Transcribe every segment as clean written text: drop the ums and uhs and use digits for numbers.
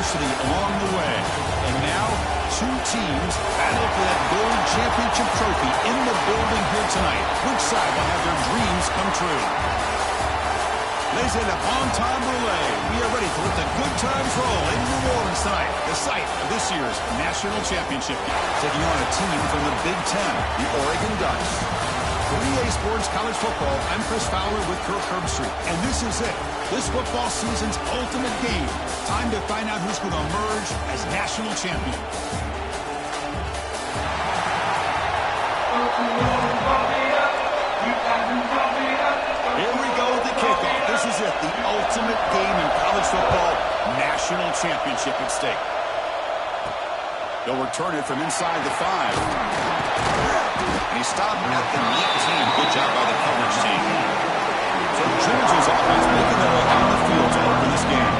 adversity along the way. And now, two teams battle for that gold championship trophy in the building here tonight. Which side will have their dreams come true? Ladies and gentlemen, on-time relay. We are ready to let the good times roll in New Orleans tonight, the site of this year's national championship. Taking on a team from the Big Ten, the Oregon Ducks. For EA Sports College Football, I'm Chris Fowler with Kirk Herbstreit, and this is it. This football season's ultimate game. Time to find out who's going to emerge as national champion. Here we go with the kickoff. This is it, the ultimate game in college football, national championship at stake. They'll return it from inside the 5. And he stopped at the 19. Good job by the coverage team. So Georgia's offense making their way on the field to open this game.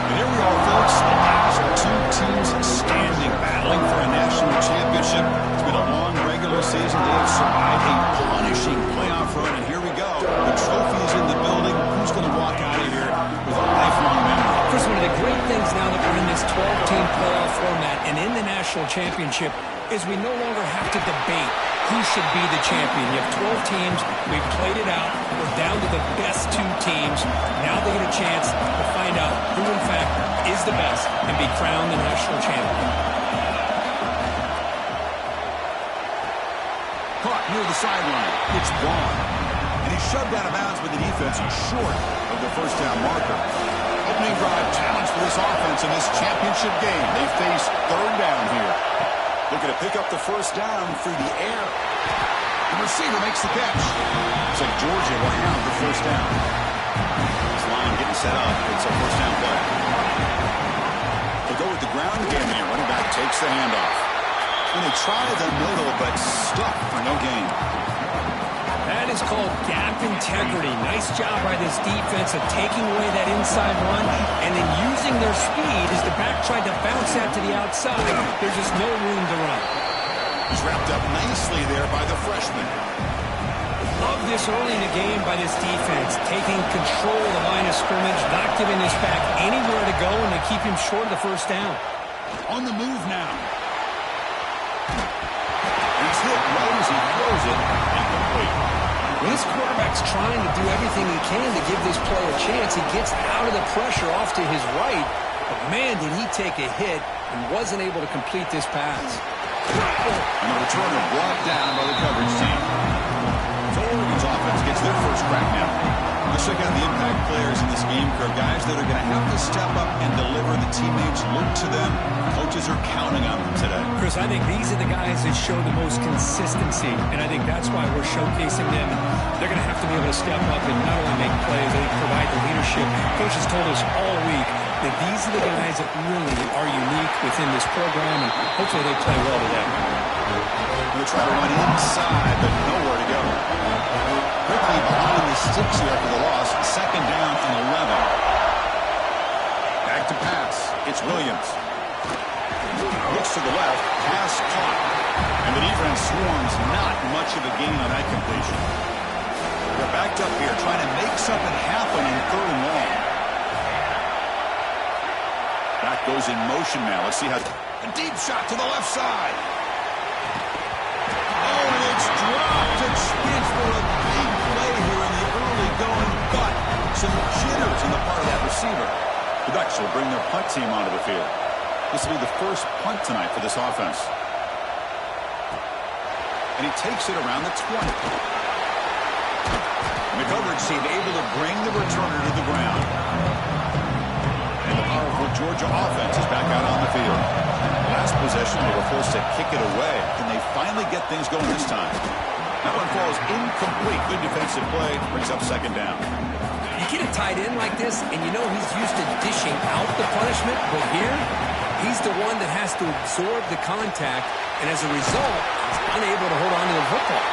And here we are, folks. As our two teams standing, battling for a national championship. It's been a long regular season. They have survived a punishing playoff run. And here we go. The trophy is in the building. Who's going to walk out of here with a lifelong memory? Chris, one of the great things now that we're in this 12-team playoff format and in the national championship is we no longer have to debate who should be the champion. You have 12 teams. We've played it out. We're down to the best two teams. Now they get a chance to find out who, in fact, is the best and be crowned the national champion. Caught near the sideline. It's gone. And he's shoved out of bounds with the defense short of the first down marker. Opening drive challenge for this offense in this championship game. They face third down here. Looking to pick up the first down through the air. The receiver makes the catch. Looks like Georgia will have the first down. This line getting set up. It's a first down play. They go with the ground game here. Running back takes the handoff. And they try the middle, but stuck for no gain. That is called gap integrity. Nice job by this defense of taking away that inside run and then using their speed as the back tried to bounce that to the outside. There's just no room to run. He's wrapped up nicely there by the freshman. Love this early in the game by this defense, taking control of the line of scrimmage, not giving this back anywhere to go, and they keep him short of the first down. On the move now. He's hit right as he throws it. Incomplete. When this quarterback's trying to do everything he can to give this play a chance, he gets out of the pressure off to his right. But, man, did he take a hit and wasn't able to complete this pass. And the returner brought down by the coverage team. So Oregon's offense gets their first crack now. Let's check out the impact players in this game, Kirk. Guys that are going to have to step up and deliver. The teammates look to them. Coaches are counting on them today. Chris, I think these are the guys that show the most consistency, and I think that's why we're showcasing them. They're going to have to be able to step up and not only make plays, they provide the leadership. Coaches told us all week that these are the guys that really are unique within this program, and hopefully they play well today. They'll try to run inside, but nowhere to go. Quickly behind the sticks here after the loss. Second down and 11. Back to pass. It's Williams. Looks to the left. Pass caught. And the defense swarms. Not much of a gain on that completion. They're backed up here trying to make something happen in third and long. Back goes in motion now. Let's see how... A deep shot to the left side. Oh, it's dropped. It's spins for a big play here in the early going, but some jitters on the part of that receiver. The Ducks will bring their punt team onto the field. This will be the first punt tonight for this offense. And he takes it around the 20. And the coverage team able to bring the returner to the ground. And the powerful Georgia offense is back out on the field. Last possession, they were forced to kick it away. Can they finally get things going this time? That one falls incomplete. Good defensive play. Brings up second down. You get a tight end like this, and you know he's used to dishing out the punishment, but here, he's the one that has to absorb the contact, and as a result, he's unable to hold on to the football.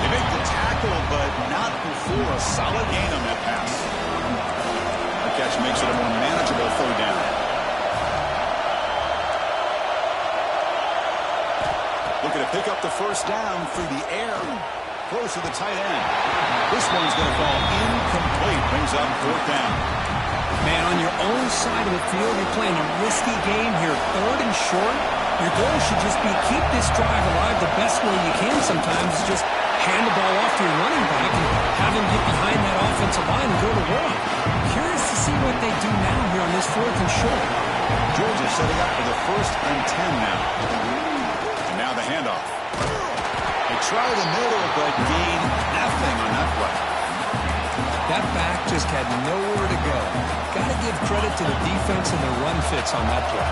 They make the tackle, but not before a solid gain on that pass. The catch makes it a more manageable third down. Looking to pick up the first down through the air. Close to the tight end. This one's going to fall incomplete. Brings up fourth down. Man, on your own side of the field, you're playing a risky game here. 3rd and short. Your goal should just be keep this drive alive the best way you can sometimes is just hand the ball off to your running back and have him get behind that offensive line and go to work. Curious to see what they do now here on this 4th and short. Georgia setting up for the 1st and 10 now. And now the handoff. They try the middle, but gain nothing on that play. That back just had nowhere to go. Got to give credit to the defense and the run fits on that play.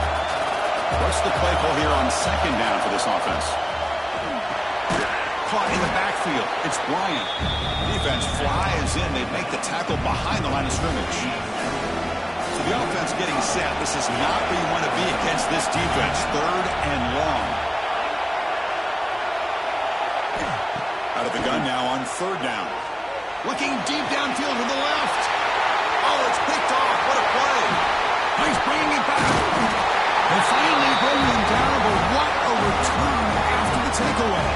What's the play call here on 2nd down for this offense? Caught in the backfield. It's Bryant. Defense flies in. They make the tackle behind the line of scrimmage. So the offense getting set. This is not where you want to be against this defense. 3rd and long. Out of the gun now on 3rd down. Looking deep downfield to the left. Oh, it's picked off. What a play. He's bringing it back. They finally bring him down, but what a return after the takeaway.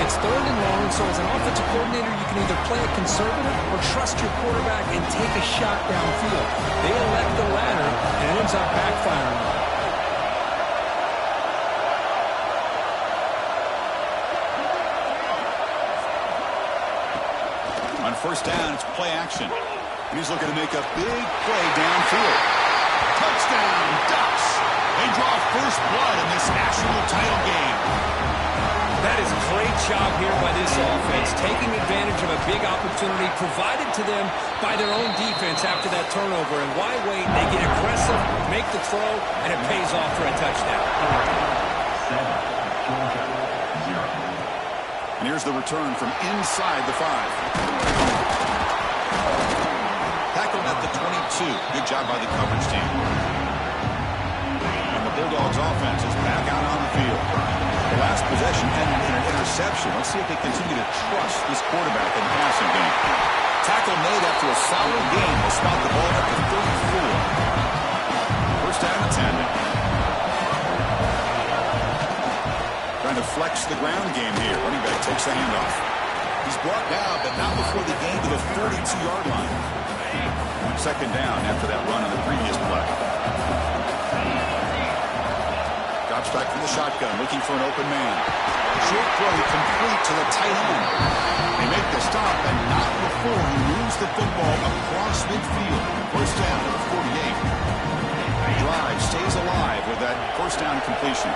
It's 3rd and long, so as an offensive coordinator, you can either play it conservative or trust your quarterback and take a shot downfield. They elect the latter, and it ends up backfiring. On 1st down, it's play action. And he's looking to make a big play downfield. Touchdown, Ducks! They draw first blood in this national title game. That is a great job here by this offense, taking advantage of a big opportunity provided to them by their own defense after that turnover. And why wait? They get aggressive, make the throw, and it pays off for a touchdown. 7, 0. And here's the return from inside the 5. Tackled at the 22. Good job by the coverage team. And the Bulldogs offense is back out on the field. The last possession ended in an interception. Let's see if they continue to trust this quarterback in the passing game. Tackle made after a solid game. They spot the ball at the 34. 1st down and 10. Trying to flex the ground game here. Running back takes the handoff. He's brought down, but not before the gain to the 42-yard line. 2nd down after that run on the previous play. Drops back from the shotgun, looking for an open man. Short throw complete to the tight end. They make the stop, and not before he moves the football across midfield. 1st down to the 48. Drive stays alive with that 1st down completion.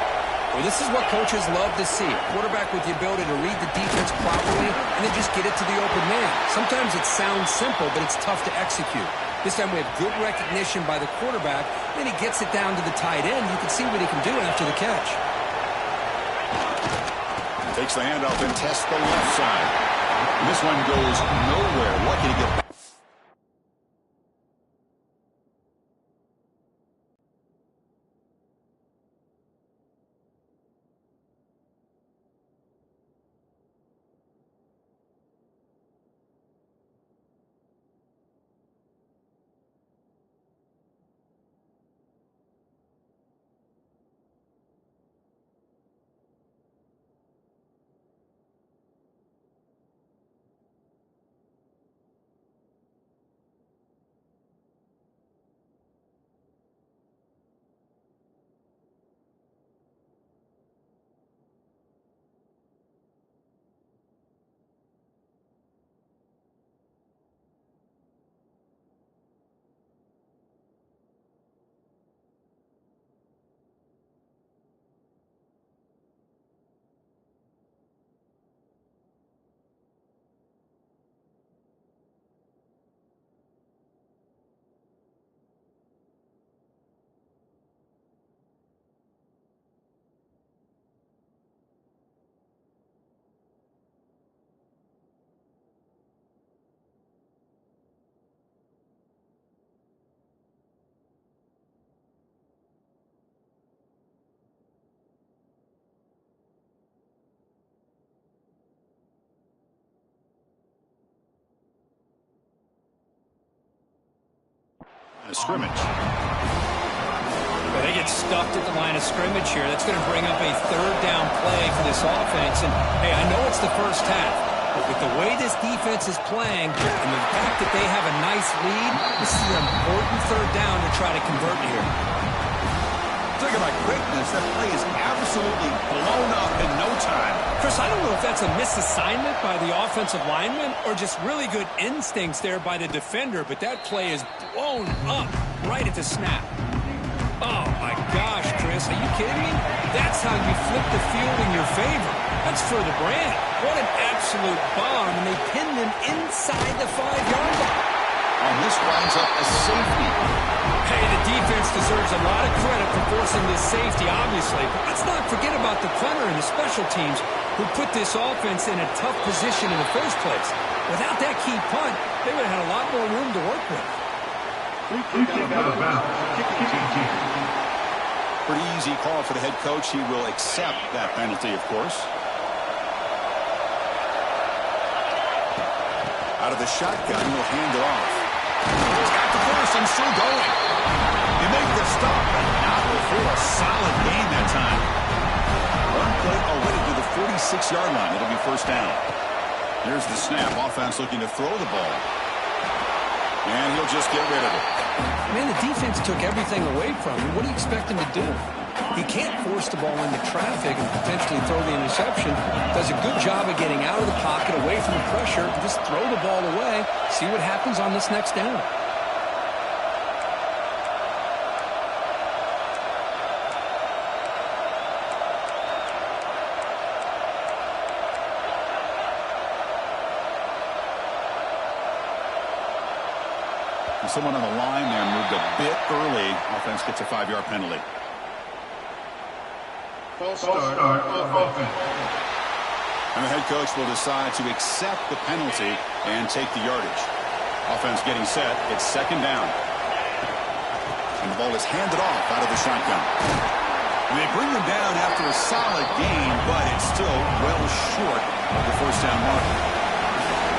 Well, this is what coaches love to see. A quarterback with the ability to read the defense properly and then just get it to the open man. Sometimes it sounds simple, but it's tough to execute. This time we have good recognition by the quarterback. Then he gets it down to the tight end. You can see what he can do after the catch. Takes the handoff and tests the left side. And this one goes nowhere. Lucky to get back. Scrimmage. But they get stuffed at the line of scrimmage here. That's going to bring up a 3rd down play for this offense. And, hey, I know it's the 1st half, But with the way this defense is playing and the fact that they have a nice lead, this is an important third down to try to convert here. Talk about quickness. That play is absolutely blown up in no time. Chris, I don't know if that's a misassignment by the offensive lineman or just really good instincts there by the defender, but that play is blown up right at the snap. Oh, my gosh, Chris, are you kidding me? That's how you flip the field in your favor. That's for the brand. What an absolute bomb, and they pinned him inside the 5-yard line. And this winds up a safety. Hey, the defense deserves a lot of credit for forcing this safety, obviously. But let's not forget about the punter and the special teams who put this offense in a tough position in the first place. Without that key punt, they would have had a lot more room to work with. Pretty easy call for the head coach. He will accept that penalty, of course. Out of the shotgun, he'll hand it off. He's got the first and still going. He made the stop, but not before a solid gain that time. Run play already to the 46-yard line. It'll be first down. Here's the snap. Offense looking to throw the ball. And he'll just get rid of it. Man, the defense took everything away from him. What do you expect him to do? He can't force the ball into traffic and potentially throw the interception. Does a good job of getting out of the pocket, away from the pressure, and just throw the ball away. See what happens on this next down. Someone on the line there moved a bit early. Offense gets a 5-yard penalty. False start of offense. And the head coach will decide to accept the penalty and take the yardage. Offense getting set. It's second down. And the ball is handed off out of the shotgun. And they bring them down after a solid gain, but it's still well short of the first down mark.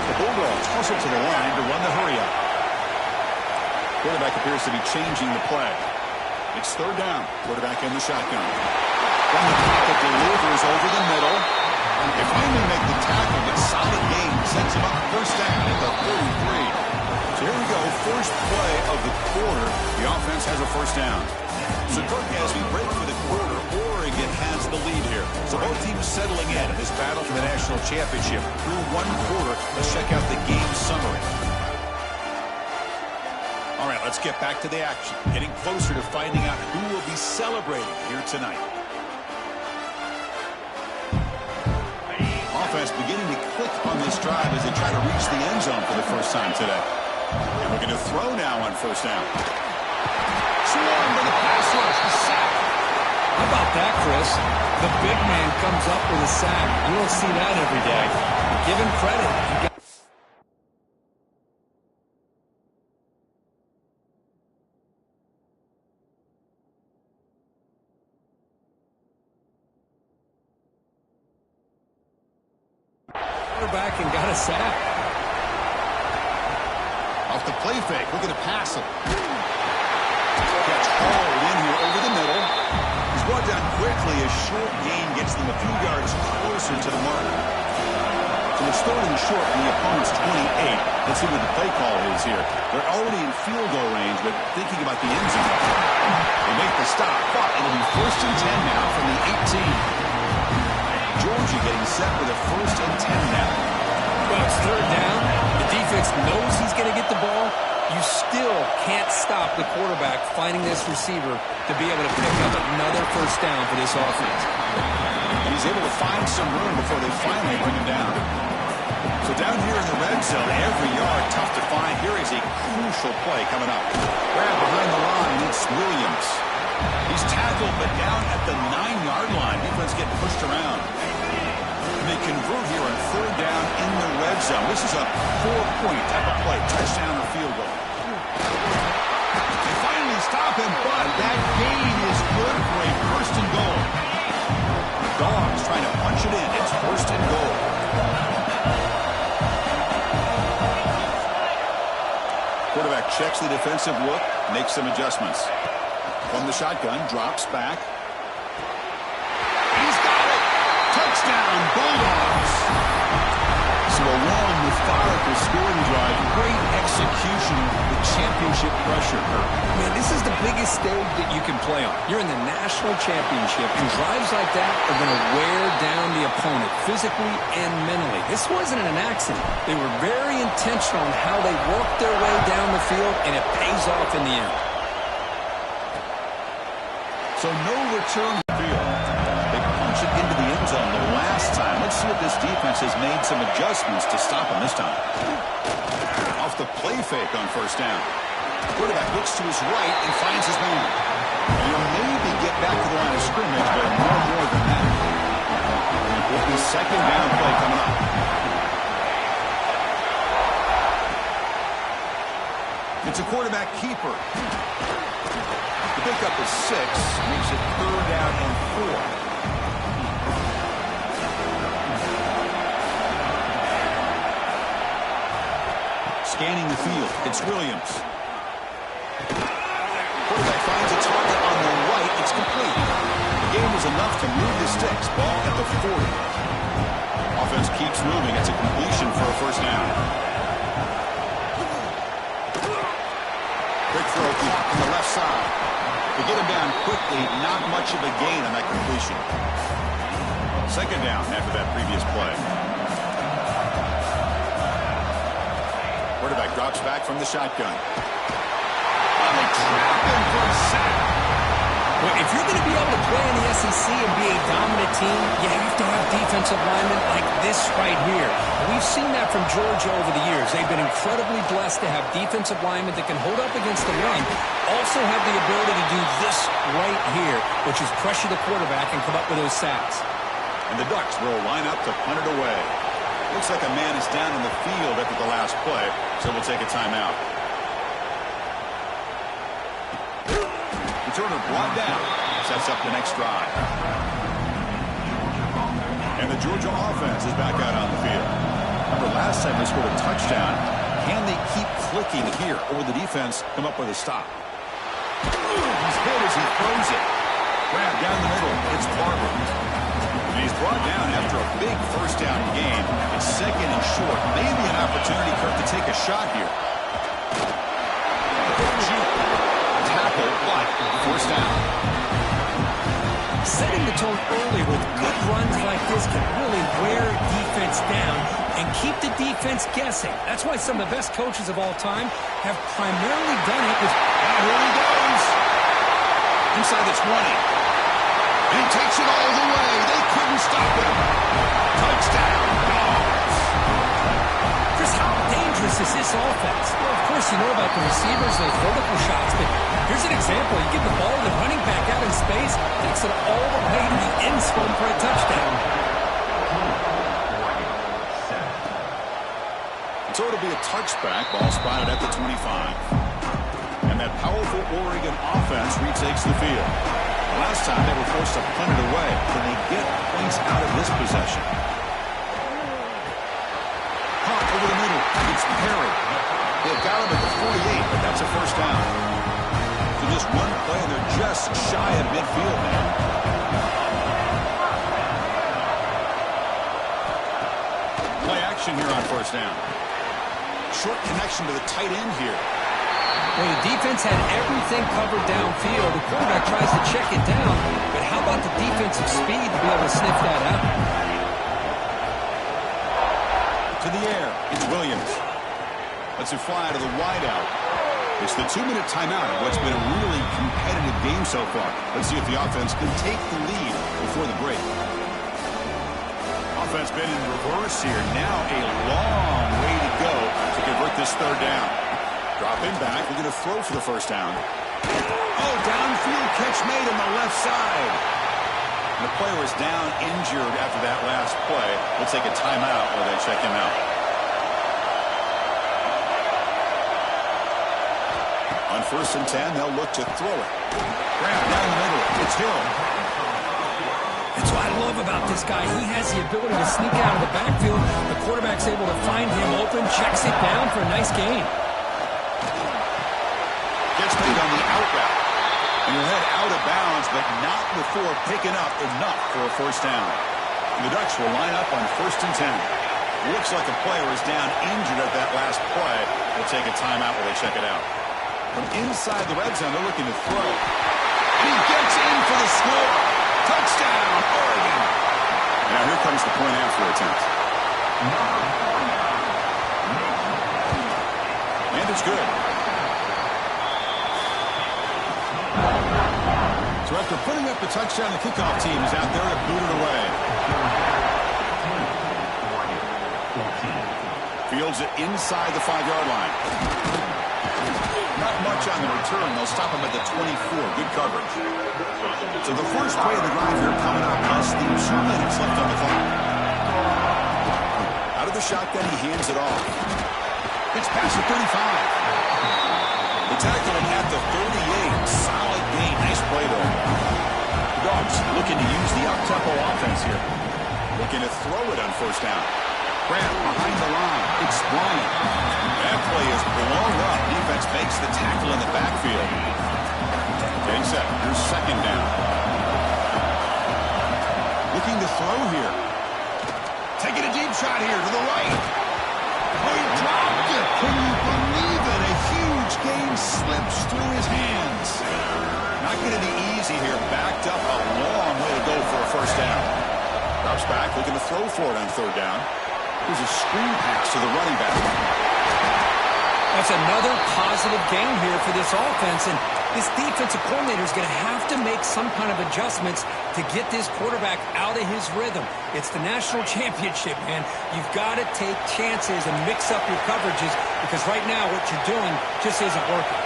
The Bulldogs hustle to the line to run the hurry-up. Quarterback appears to be changing the play. It's third down. Quarterback in the shotgun. From the pocket, delivers over the middle. They finally make the tackle, but solid gain sends him up first down at the 33. So here we go, first play of the quarter. The offense has a first down. So Kirk, as we break for the quarter, Oregon has the lead here. So both teams settling in this battle for the national championship. Through one quarter, let's check out the game summary. All right, let's get back to the action. Getting closer to finding out who will be celebrating here tonight. Offense beginning to click on this drive as they try to reach the end zone for the first time today. And we're going to throw now on first down. Swarmed by the pass rush, the sack. How about that, Chris? The big man comes up with a sack. You don't see that every day. Give him credit. Back and got a sack. Off the play fake, we're going to pass him. Catch hauled in here over the middle. He's brought down quickly. A short gain gets them a few yards closer to the mark. So they're starting short in the opponent's 28. Let's see what the play call is here. They're already in field goal range, but thinking about the end zone. They make the stop, but it'll be first and 10 now from the 18. Georgia getting set with a first and 10 now. Well, it's third down. The defense knows he's going to get the ball. You still can't stop the quarterback finding this receiver to be able to pick up another first down for this offense. And he's able to find some room before they finally bring him down. So down here in the red zone, every yard tough to find. Here is a crucial play coming up. Grab behind the line, it's Williams. He's tackled, but down at the 9-yard line. Defense getting pushed around. And they convert here on third down in the red zone. This is a 4-point type of play, touchdown or field goal. They finally stop him, but that gain is good for a first and goal. Dogs trying to punch it in. It's first and goal. Quarterback checks the defensive look, makes some adjustments. From the shotgun, drops back. He's got it! Touchdown, Bulldogs! So a long, methodical scoring drive. Great execution with championship pressure. Man, this is the biggest stage that you can play on. You're in the national championship, and drives like that are going to wear down the opponent physically and mentally. This wasn't an accident. They were very intentional in how they worked their way down the field, and it pays off in the end. So no return to the field. They punch it into the end zone the last time. Let's see if this defense has made some adjustments to stop them this time. Off the play fake on first down. Quarterback looks to his right and finds his man. And he'll maybe get back to the line of scrimmage, but no more than that. With the second down play coming up. It's a quarterback keeper. The pickup is 6, makes it 3rd down and 4. Scanning the field, it's Williams. Quarterback finds a target on the right, it's complete. The game was enough to move the sticks, ball at the 40. Offense keeps moving, it's a completion for a first down. Quick throw on the left side. To get him down quickly, not much of a gain on that completion. Second down after that previous play. Quarterback drops back from the shotgun. And they trap him for a sack. Well, if you're going to be able to play in the SEC and be a dominant team, you have to have defensive linemen like this right here. We've seen that from Georgia over the years. They've been incredibly blessed to have defensive linemen that can hold up against the run, also have the ability to do this right here, which is pressure the quarterback and come up with those sacks. And the Ducks will line up to punt it away. Looks like a man is down in the field after the last play, so we'll take a timeout. Returner brought down. Sets up the next drive. And the Georgia offense is back out on the field. Remember, last time they scored a touchdown. Can they keep clicking here, or will the defense come up with a stop? He's hit as he throws it. Grab down the middle. It's Barber. And he's brought down after a big first down game. It's 2nd and short. Maybe an opportunity, Kirk, to take a shot here. Tackle, but first down. Setting the tone early with good runs like this can really wear defense down and keep the defense guessing. That's why some of the best coaches of all time have primarily done it with... And here he goes. Inside the 20. And he takes it all the way. They couldn't stop him. Touchdown, Dogs. Chris, how dangerous is this offense? Well, of course, you know about the receivers, those vertical shots, but here's an example. You give the ball to the running back out in space, takes it all the way to the end zone for a touchdown. So it'll be a touchback. Ball spotted at the 25. And that powerful Oregon offense retakes the field. Last time they were forced to punt it away. Can they get points out of this possession? Hunt over the middle. It's Perry. They've got him at the 48, but that's a first down. So just one play, and they're just shy of midfield now. Play action here on first down. Short connection to the tight end here. Well, the defense had everything covered downfield. The quarterback tries to check it down, but how about the defensive speed to be able to sniff that out? To the air, it's Williams. Lets it fly to the wideout. It's the 2-minute timeout of what's been a really competitive game so far. Let's see if the offense can take the lead before the break. Offense been in reverse here. Now a long way to go to convert this third down. Drop him back. We're going to throw for the first down. Oh, downfield catch made on the left side. And the player was down injured after that last play. We'll take a timeout while they check him out. On 1st and 10, they'll look to throw it. Grab down the middle. It's Hill. That's what I love about this guy. He has the ability to sneak out of the backfield. The quarterback's able to find him open, checks it down for a nice gain. Gets made on the out route. And he'll head out of bounds, but not before picking up enough for a first down. And the Ducks will line up on 1st and 10. Looks like a player is down injured at that last play. They'll take a timeout while they check it out. From inside the red zone, they're looking to throw. And he gets in for the score. Touchdown, Oregon. Now here comes the point after attempt. And it's good. So after putting up the touchdown, the kickoff team is out there to boot it away. Fields it inside the 5-yard line. Not much on the return. They'll stop him at the 24. Good coverage. So the first play of the drive here coming up. Less than 2 minutes left on the clock. Out of the shotgun, he hands it off. It's past the 35. The tackle him at the 38. Solid gain. Nice play, though. The Dogs looking to use the up-tempo offense here. Looking to throw it on first down. Grant behind the line. It's Bryant. That play is blown up. Defense makes the tackle in the backfield. Getting set. Here's second down. Looking to throw here. Taking a deep shot here to the right. Oh, he dropped it. Can you believe it? A huge gain slips through his hands. Not going to be easy here. Backed up a long way to go for a first down. Drops back. Looking to throw for it on third down. There's a screen pass to the running back. That's another positive game here for this offense, and this defensive coordinator is going to have to make some kind of adjustments to get this quarterback out of his rhythm. It's the national championship, man. You've got to take chances and mix up your coverages because right now what you're doing just isn't working.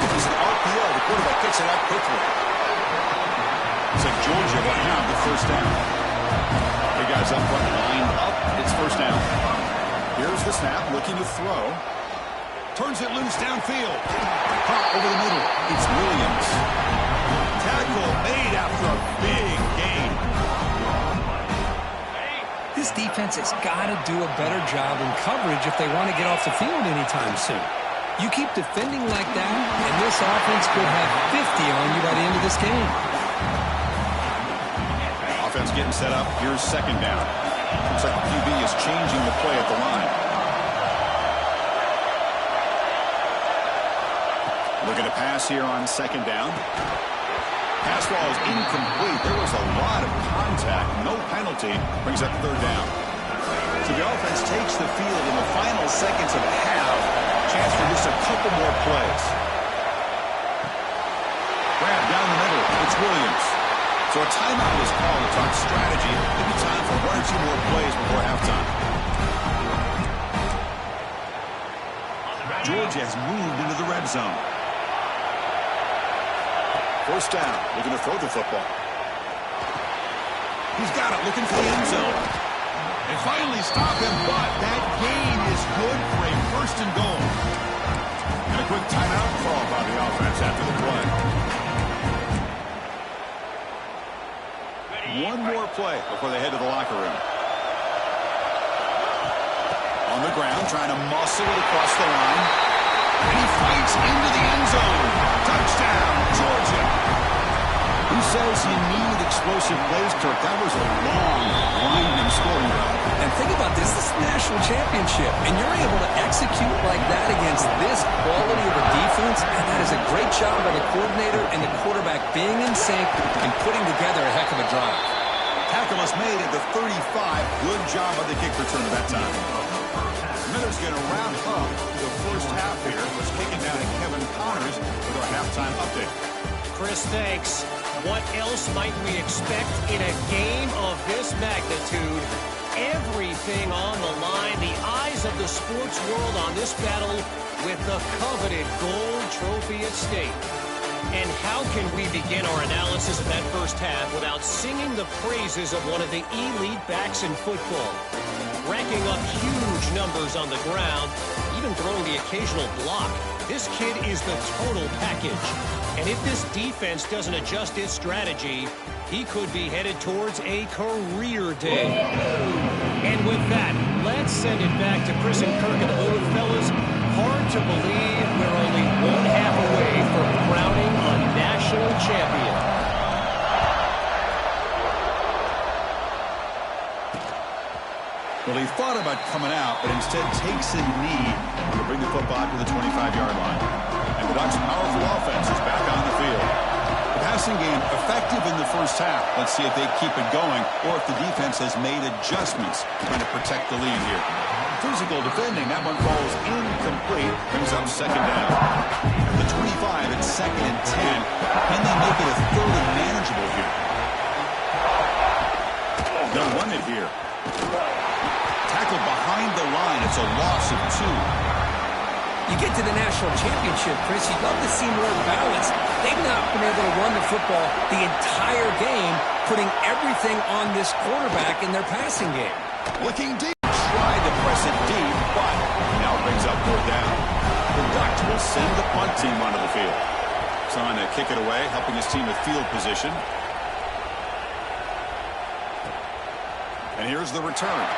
It's an RPO. The quarterback picks it up quickly. It's like Georgia will have the first down. Big guys up front, lined up. It's first down. Here's the snap, looking to throw. Turns it loose downfield. Pop over the middle. It's Williams. Tackle made after a big gain. This defense has got to do a better job in coverage if they want to get off the field anytime soon. You keep defending like that, and this offense could have 50 on you by the end of this game. Offense getting set up. Here's second down. Looks like the QB is changing the play at the line. Looking to pass here on second down. Pass ball is incomplete. There was a lot of contact. No penalty. Brings up third down. So the offense takes the field in the final seconds of the half. Chance for just a couple more plays. Grab down the middle. It's Williams. So a timeout is called to talk strategy. Maybe time for 1 or 2 more plays before halftime. Georgia has moved into the red zone. First down, looking to throw the football. He's got it, looking for the end zone. They finally stop him, but that gain is good for a first and goal. And a quick timeout call by the offense after the play. One more play before they head to the locker room. On the ground, trying to muscle it across the line. And he fights into the end zone. Touchdown, Georgia. Who says you need explosive plays, Kirk? That was a long, winding scoring drive. And think about this. This is the national championship, and you're able to execute like that against this quality of a defense, and that is a great job by the coordinator and the quarterback being in sync and putting together a heck of a drive. Tackle is made at the 35. Good job on the kick return at that time. Miller's going to wrap up the first half here. Was kicking down to Kevin Connors with our halftime update. Chris, thanks. What else might we expect in a game of this magnitude? Everything on the line. The eyes of the sports world on this battle with the coveted gold trophy at stake. And how can we begin our analysis of that first half without singing the praises of one of the elite backs in football? Racking up huge numbers on the ground, even throwing the occasional block. This kid is the total package. And if this defense doesn't adjust its strategy, he could be headed towards a career day. And with that, let's send it back to Chris and Kirk and the booth. Fellas, hard to believe we're only one half away from crowning a national champion. Well, he thought about coming out, but instead takes a knee to bring the football to the 25-yard line. And the Ducks' powerful offense is back on the field. The passing game effective in the first half. Let's see if they keep it going or if the defense has made adjustments trying to protect the lead here. Physical defending, that one falls incomplete, brings up second down. At the 25, it's second and 10. Can they make it a third and manageable here? They'll run it here. Tackled behind the line. It's a loss of 2. You get to the national championship, Chris, you'd love to see more balance. They've not been able to run the football the entire game, putting everything on this quarterback in their passing game. Looking deep. Tried to press it deep, but now brings up 4th down. The Ducks will send the punt team onto the field. Trying to kick it away, helping his team with field position. And here's the return.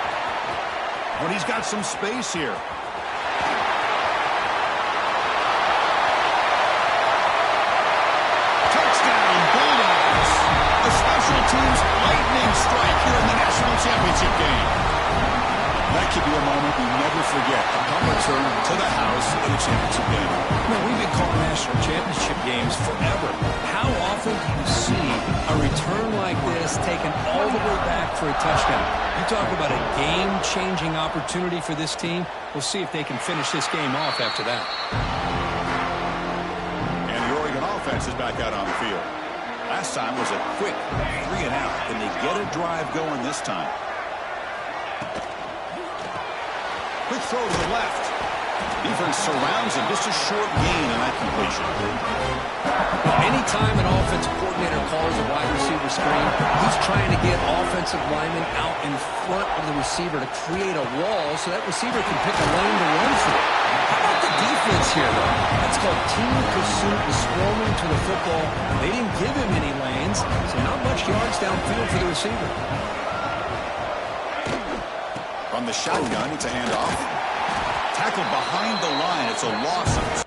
When he's got some space here. Touchdown, Bulldogs. A special teams lightning strike here in the national championship game. That could be a moment we never forget. A punt return to the house in a championship game. Now, we've been calling national championship games forever. How often do you see a return like this taken all the way back for a touchdown? You talk about a game-changing opportunity for this team. We'll see if they can finish this game off after that. And the Oregon offense is back out on the field. Last time was a quick 3 and out. Can they get a drive going this time? Quick throw to the left. Defense surrounds him. Just a short gain on that completion. Anytime an offensive coordinator calls a wide receiver screen, he's trying to get offensive linemen out in front of the receiver to create a wall so that receiver can pick a lane to run through. How about the defense here, though? That's called team pursuit, the swarming to the football. They didn't give him any lanes, so not much yards downfield for the receiver. From the shotgun, it's a handoff. Tackled behind the line. It's a loss of...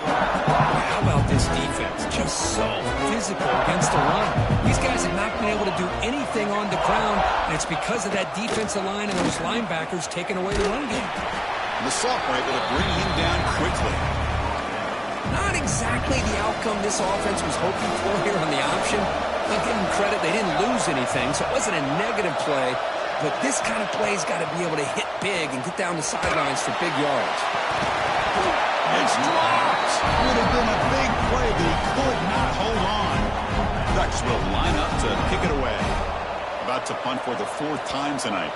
How about this defense? Just so physical against the run. These guys have not been able to do anything on the ground, and it's because of that defensive line and those linebackers taking away the run game. The sophomore able to bring him down quickly. Not exactly the outcome this offense was hoping for here on the option. I'll give them credit, they didn't lose anything, so it wasn't a negative play. But this kind of play's got to be able to hit big and get down the sidelines for big yards. It's dropped. Would have been a big play, but he could not hold on. Ducks will line up to kick it away. About to punt for the 4th time tonight.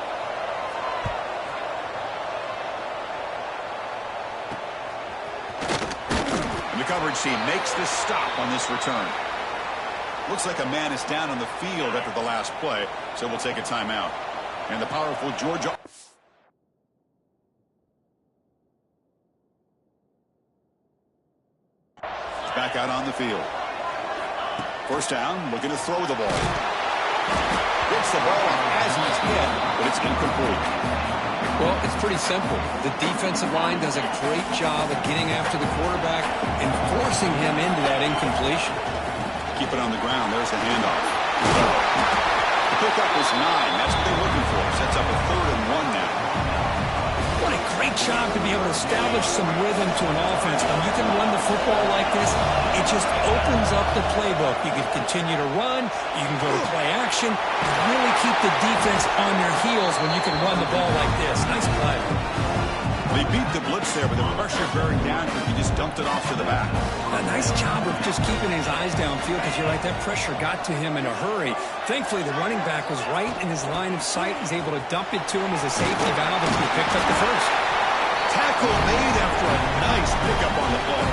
And the coverage team makes the stop on this return. Looks like a man is down on the field after the last play, so we'll take a timeout. And the powerful Georgia... back out on the field. First down, looking to throw the ball. Gets the ball as he's hit, but it's incomplete. Well, it's pretty simple. The defensive line does a great job of getting after the quarterback and forcing him into that incompletion. Keep it on the ground. There's the handoff. The pickup is 9. That's what they're looking for. Sets up a 3rd and 1 now. What a great job to be able to establish some rhythm to an offense. When you can run the football like this, it just opens up the playbook. You can continue to run. You can go to play action. And really keep the defense on their heels when you can run the ball like this. Nice play. They beat the blitz there, but the pressure bearing down because he just dumped it off to the back. A nice job of just keeping his eyes downfield because you're right, that pressure got to him in a hurry. Thankfully, the running back was right in his line of sight. He's able to dump it to him as a safety valve, and he picked up the first. Tackle made after a nice pickup on the play.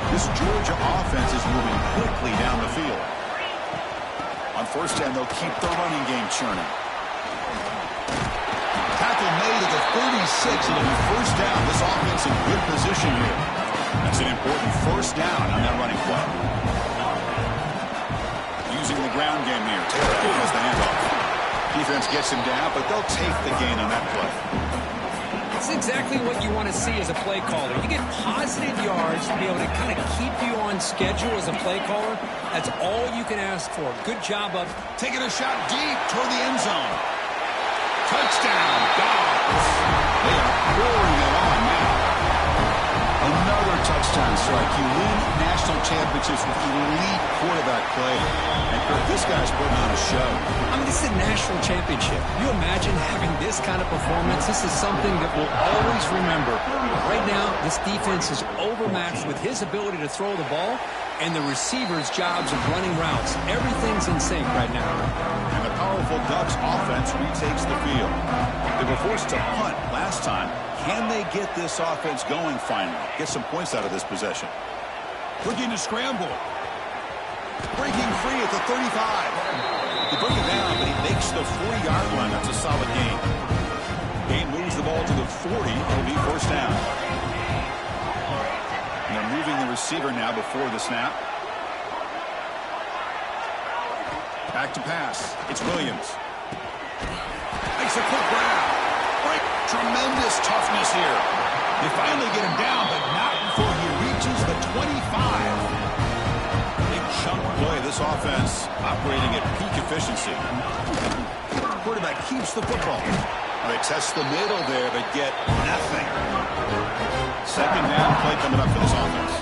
This Georgia offense is moving quickly down the field. On first down, they'll keep the running game churning. Tackle made at the 36. It'll be first down. This offense in good position here. That's an important first down on that running play. Using the ground game here. Taylor has the handoff. Defense gets him down, but they'll take the gain on that play. It's exactly what you want to see as a play caller. You get positive yards to be able to kind of keep you on schedule as a play caller. That's all you can ask for. Good job of taking a shot deep toward the end zone. Touchdown, Dogs. They are pouring it on now. Another touchdown strike. You win national championships with elite quarterback play. And this guy's putting on a show. I mean, this is a national championship. You imagine having this kind of performance? This is something that we'll always remember. Right now, this defense is overmatched with his ability to throw the ball and the receivers' jobs of running routes. Everything's in sync right now. And the powerful Ducks offense retakes the field. They were forced to punt last time. Can they get this offense going finally? Get some points out of this possession. Looking to scramble. Breaking free at the 35. They bring it down, but he makes the 40-yard line. That's a solid gain. Gain moves the ball to the 40. It'll be first down. And they're moving the receiver now before the snap. Back to pass. It's Williams. Makes a quick grab. Right. Tremendous toughness here. They finally get him down, but not before he reaches the 25. Big chunk play. This offense operating at peak efficiency. Quarterback keeps the football. They test the middle there, but get nothing. Second down play coming up for this offense.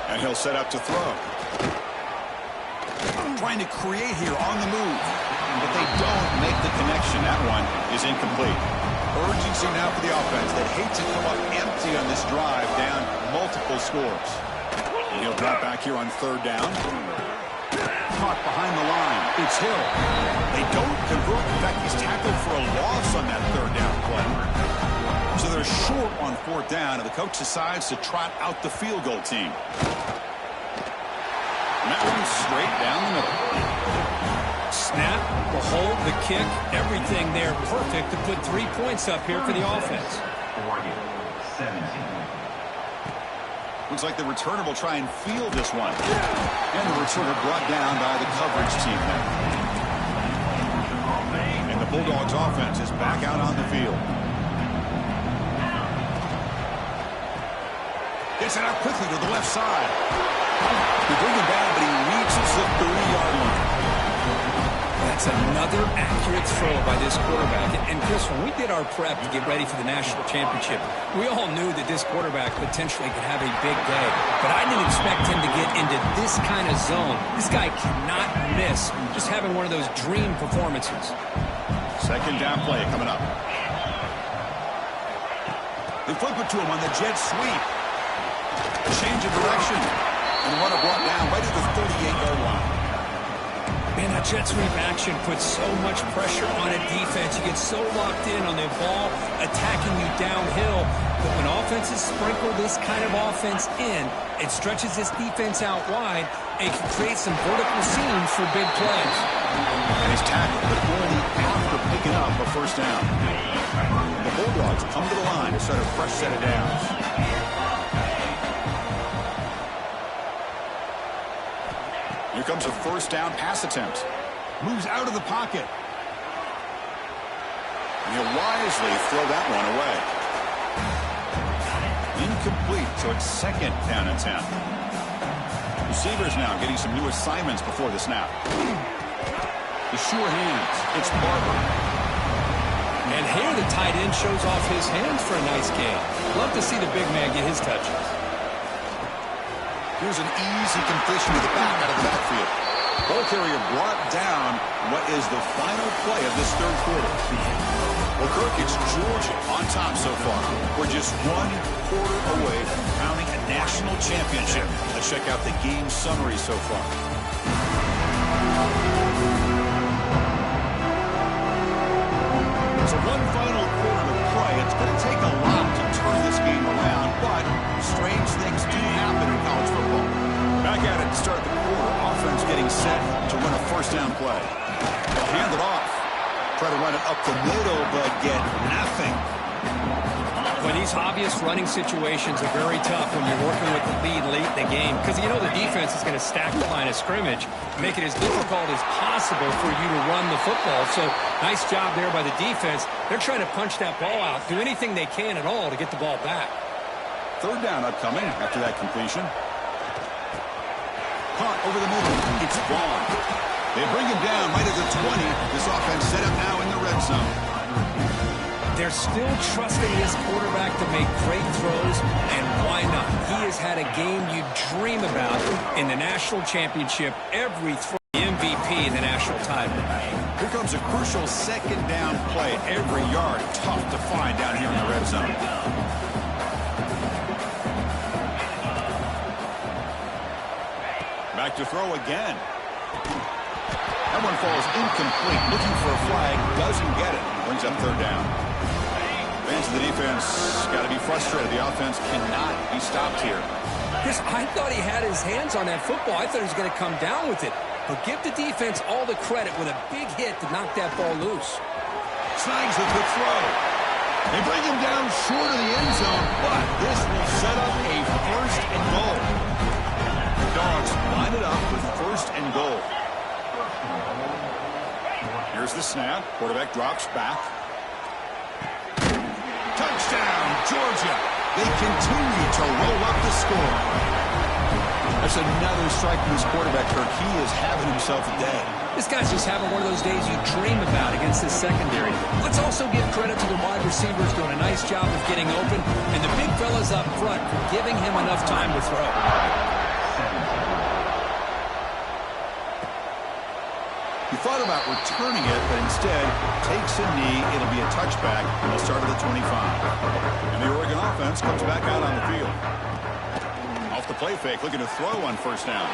And he'll set up to throw. Trying to create here on the move. But they don't make the connection. That one is incomplete. Urgency now for the offense that hates to come up empty on this drive, down multiple scores. And he'll drop back here on third down. Caught behind the line. It's Hill. They don't convert. In fact, he's tackled for a loss on that third down play. So they're short on fourth down, and the coach decides to trot out the field goal team. And that one's straight down the middle. Snap, the hold, the kick, everything there perfect to put 3 points up here for the offense. 17. Looks like the returner will try and field this one. And the returner brought down by the coverage team there. And the Bulldogs offense is back out on the field. Gets it out quickly to the left side. They bring him down, but he reaches the 30-yard line. That's another accurate throw by this quarterback. And Chris, when we did our prep to get ready for the national championship, we all knew that this quarterback potentially could have a big day. But I didn't expect him to get into this kind of zone. This guy cannot miss. Just having one of those dream performances. Second down play coming up. They flip it to him on the jet sweep. A change of direction. And the runner brought down right at the 38-yard line. Man, that jet sweep action puts so much pressure on a defense. You get so locked in on the ball attacking you downhill. But when offenses sprinkle this kind of offense in, it stretches this defense out wide and can create some vertical seams for big plays. And he's tackled, but only after picking up a first down. The Bulldogs come to the line to start a fresh set of downs. Here comes a first down pass attempt. Moves out of the pocket. And he'll wisely throw that one away. Incomplete, so it's second down and 10. Receivers now getting some new assignments before the snap. The sure hands. It's Barber. And here the tight end shows off his hands for a nice game. Love to see the big man get his touches. Here's an easy completion to the back out of the backfield. Ball carrier brought down what is the final play of this third quarter. Well, Kirk, it's Georgia on top so far. We're just 1 quarter away from crowning a national championship. Let's check out the game summary so far. So one final quarter to play. It's going to take a lot to turn this game around, but strange things do happen in college football. Back at it to start the quarter. Offense getting set to run a first down play. They'll hand it off. Try to run it up the middle, but get nothing. Well, these obvious running situations are very tough when you're working with the lead late in the game because you know the defense is going to stack the line of scrimmage, make it as difficult as possible for you to run the football. So nice job there by the defense. They're trying to punch that ball out, do anything they can at all to get the ball back. Third down upcoming after that completion. Caught over the middle. It's gone. They bring him down right at the 20. This offense set up now in the red zone. They're still trusting this quarterback to make great throws, and why not? He has had a game you dream about in the national championship. Every throw, the MVP in the national title. Here comes a crucial second down play. Every yard tough to find down here in the red zone. Back to throw again. That one falls incomplete. Looking for a flag. Doesn't get it. Brings up third down. Fans of the defense got to be frustrated. The offense cannot be stopped here. Chris, I thought he had his hands on that football. I thought he was going to come down with it. But give the defense all the credit with a big hit to knock that ball loose. Snags a good throw. They bring him down short of the end zone, but this will set up a first and goal. The Dogs line it up with first and goal. Here's the snap. Quarterback drops back. Touchdown, Georgia. They continue to roll up the score. That's another strike from this quarterback, Kirk. He is having himself a day. This guy's just having one of those days you dream about against this secondary. Let's also give credit to the wide receivers doing a nice job of getting open, and the big fellas up front for giving him enough time to throw. He thought about returning it, but instead takes a knee. It'll be a touchback, and they'll start at the 25. And the Oregon offense comes back out on the field. Off the play fake, looking to throw on first down.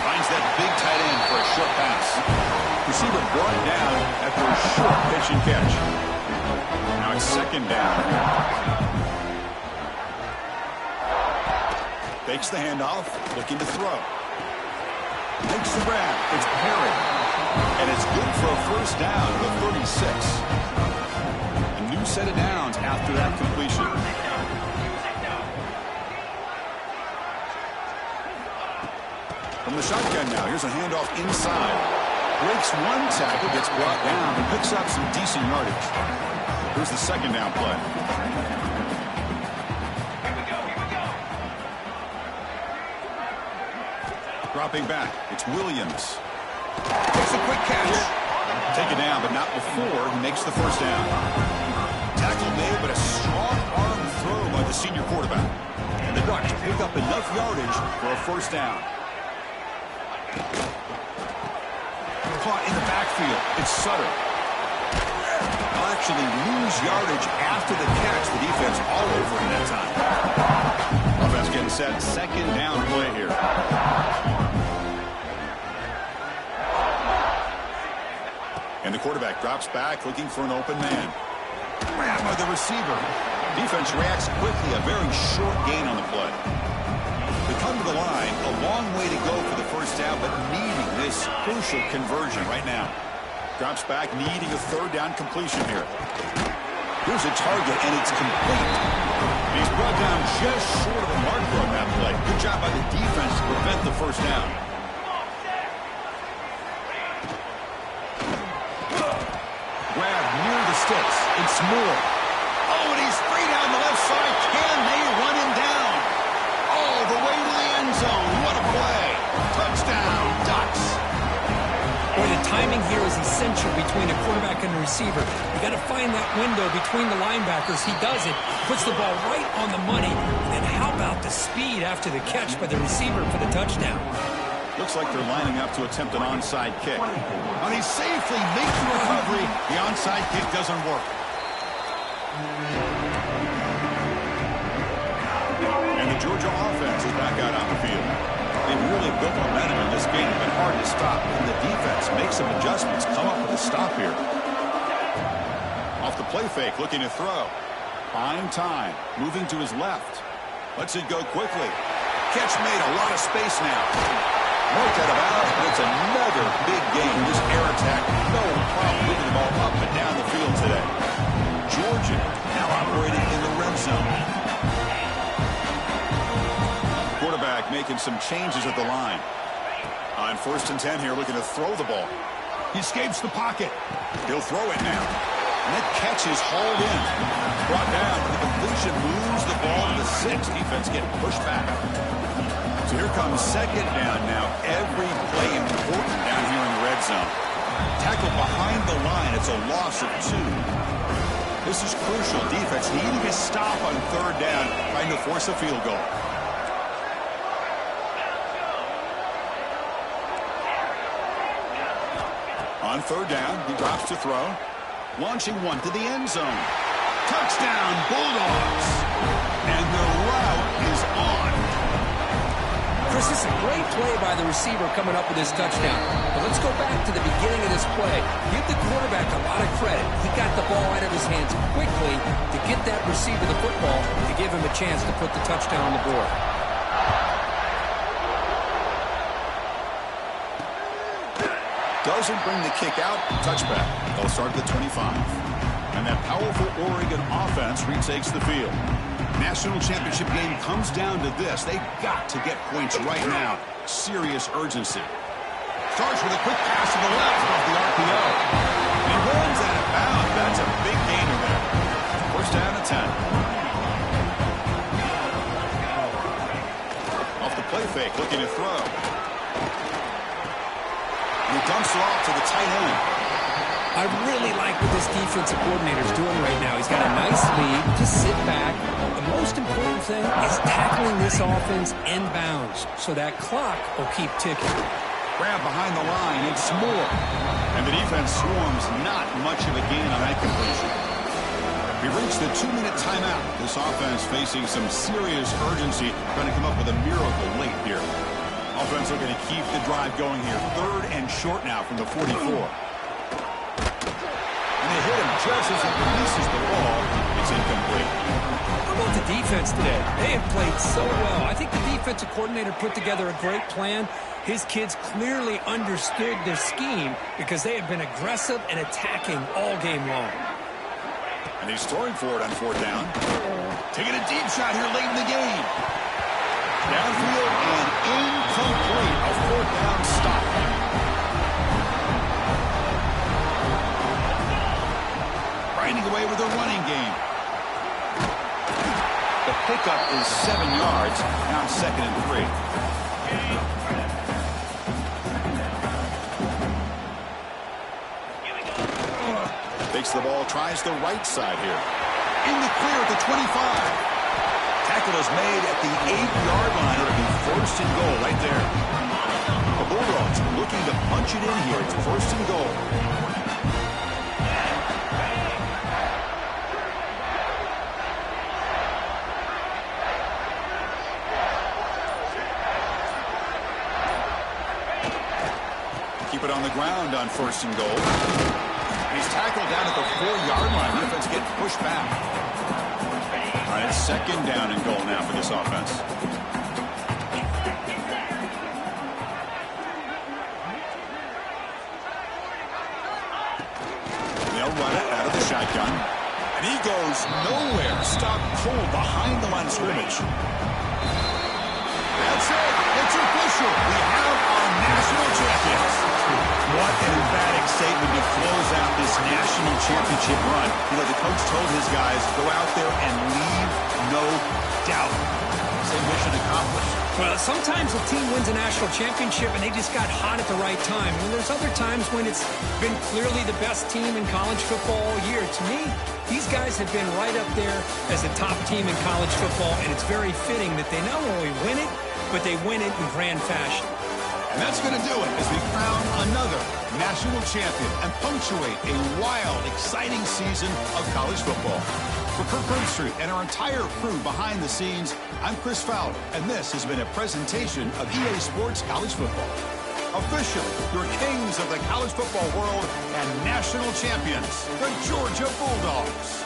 Finds that big tight end for a short pass. Receiver brought down after a short pitch and catch. Now it's second down. Fakes the handoff, looking to throw. Makes the grab. It's Perry. And it's good for a first down to the 36. A new set of downs after that completion. From the shotgun now, here's a handoff inside. Breaks one tackle, gets brought down, and picks up some decent yardage. Here's the second down play. Dropping back, it's Williams. Takes a quick catch. Take it down, but not before he makes the first down. Tackle made, but a strong arm throw by the senior quarterback. And the Ducks pick up enough yardage for a first down. Caught in the backfield. It's Sutter. They'll actually lose yardage after the catch. The defense all over him that time. Offense getting set. Second down play here. And the quarterback drops back, looking for an open man. Grab by the receiver. Defense reacts quickly. A very short gain on the play. They come to the line. A long way to go for the first down, but needing this crucial conversion right now. Drops back, needing a third down completion here. Here's a target, and it's complete. He's brought down just short of the marker on that play. Good job by the defense to prevent the first down. Grab near the sticks. It's Moore. Oh, and he's free down the left side. Can they run him down? All the way to the end zone. What a play. Touchdown, Ducks. Boy, the timing here is essential between a quarterback and a receiver. You got to find that window between the linebackers. He does it. Puts the ball right on the money. And then how about the speed after the catch by the receiver for the touchdown? Looks like they're lining up to attempt an onside kick. And he safely makes the recovery. The onside kick doesn't work. And the Georgia offense is back out on the field. They've really built momentum in this game. It's been hard to stop. And the defense makes some adjustments. Come up with a stop here. Off the play fake, looking to throw. Fine time. Moving to his left. Lets it go quickly. Catch made. A lot of space now. Marked out of bounds, but it's another big game. This air attack, no problem moving the ball up and down the field today. Georgia now operating in the red zone. making some changes at the line. On 1st and 10 here, looking to throw the ball. He escapes the pocket. He'll throw it now. And that catch is hauled in. Brought down. The completion moves the ball to the 6. Defense getting pushed back. So here comes 2nd down now. Every play important down here in the red zone. Tackle behind the line. It's a loss of 2. This is crucial. Defense needing a stop on 3rd down, trying to force a field goal. On 3rd down, he drops to throw. Launching one to the end zone. Touchdown, Bulldogs. And the route is on. Chris, this is a great play by the receiver coming up with his touchdown. But let's go back to the beginning of this play. Give the quarterback a lot of credit. He got the ball out of his hands quickly to get that receiver the football to give him a chance to put the touchdown on the board. Doesn't bring the kick out. Touchback. They'll start at the 25. And that powerful Oregon offense retakes the field. National championship game comes down to this. They've got to get points right now. Serious urgency. Starts with a quick pass to the left off the RPO. And he runs out of bounds. That's a big gainer there. 1st down and 10. Off the play fake, looking to throw. He dumps it off to the tight end. I really like what this defensive coordinator is doing right now. He's got a nice lead. Just sit back. The most important thing is tackling this offense inbounds so that clock will keep ticking. Grab behind the line. It's more. And the defense swarms. Not much of a gain on that completion. We reached the 2-minute timeout. This offense facing some serious urgency, trying to come up with a miracle late here. Offense looking to keep the drive going here. 3rd and short now from the 44. And they hit him just as he releases the ball. It's incomplete. How about the defense today? They have played so well. I think the defensive coordinator put together a great plan. His kids clearly understood their scheme because they have been aggressive and attacking all game long. And he's throwing for it on 4th down. Taking a deep shot here late in the game. Downfield and incomplete. A 4th down stop. Grinding away with a running game. The pickup is 7 yards. Now 2nd and 3. Takes the ball, tries the right side here. In the clear at the 25. Tackle is made at the 8-yard line. It'll be 1st and goal right there. The Bulldogs looking to punch it in here. It's 1st and goal. Keep it on the ground on 1st and goal. He's tackled down at the 4-yard line. Defense getting pushed back. All right, it's 2nd down and goal now for this offense. They'll run it out of the shotgun. And he goes nowhere. Stop cold behind the line of scrimmage. That's it. It's official. We have our national champions. What an emphatic statement to close out this national championship run. You know, the coach told his guys, go out there and leave no doubt. Say mission accomplished. Well, sometimes a team wins a national championship and they just got hot at the right time. And there's other times when it's been clearly the best team in college football all year. To me, these guys have been right up there as a top team in college football, and it's very fitting that they not only win it, but they win it in grand fashion. And that's going to do it as we crown another national champion and punctuate a wild, exciting season of college football. For Kirk Herbstreit and our entire crew behind the scenes, I'm Chris Fowler, and this has been a presentation of EA Sports College Football. Officially, your kings of the college football world and national champions, the Georgia Bulldogs.